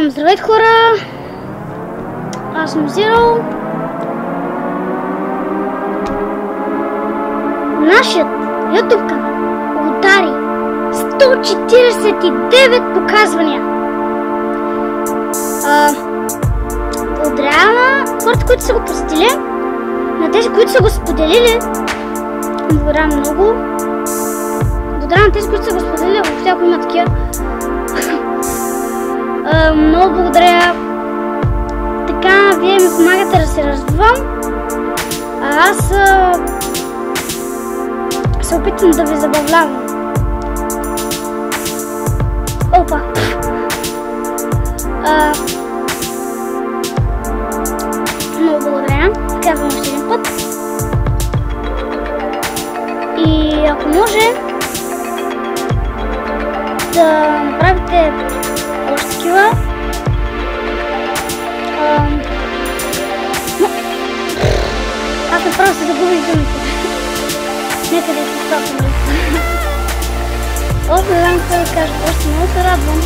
Здравейте хора! Аз съм Zero. Нашият YouTube канал удари 149 показвания. Благодаря на хората, които са го посетили, на тези, които са го споделили. Благодаря много. Благодаря на тези, които са го споделили, въобще ако има такива. Много благодаря. Така, вие ми помагате да се развивам. Аз се опитвам да ви забавлявам. Опа! Много благодаря. Казвам още един път. И ако може да направите още такива. Аз направо се загубих думите. Нека да изпостапам. Не знам какво да кажа. Просто много се радвам.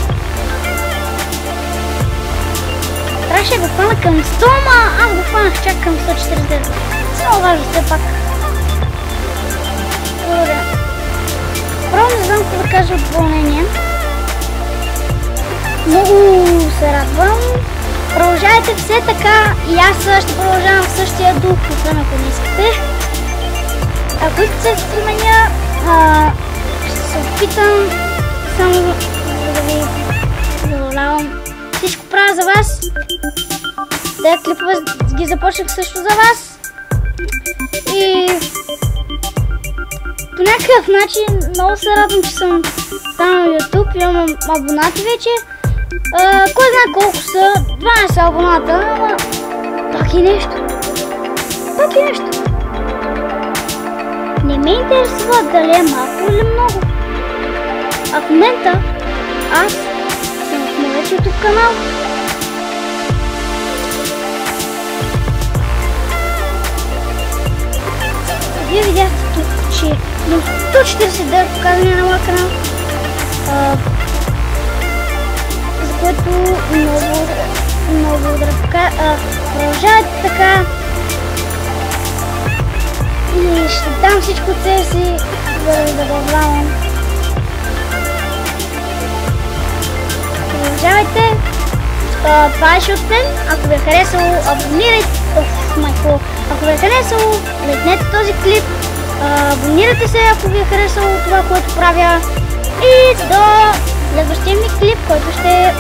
Трябваше да го хвана към 100, ама аз го хванах чак към 149. Много важно все пак. Благодаря. Право не знам какво да кажа от вълнение. Много се радвам. Продължавайте все така и аз ще продължавам в същия дух, освен ако не искате. Ако искате да се променя, ще се опитам само да ви забавлявам. Всичко правя за вас. Тези клипове ги започнах също за вас. И по някакъв начин много се радвам, че съм станал YouTube. Имам абонати вече. Кой знае колко са? 12 абоната, ама пак и нещо. Пак и нещо. Не ме интересува дали е малко или много. А в момента аз съм в моят YouTube канал. Вие видяхте тук, че имам 149 показвания на моя канал. Което много благодаря. Продължавайте така и ще дам всичко от себе си да ви забавлявам. Продължавайте. Това е от мен. Ако ви е харесало, абонирайте. Ако ви е харесало, лайкнете този клип. Абонирайте се, ако ви е харесало това, което правя. И до следващия ми клип, който ще е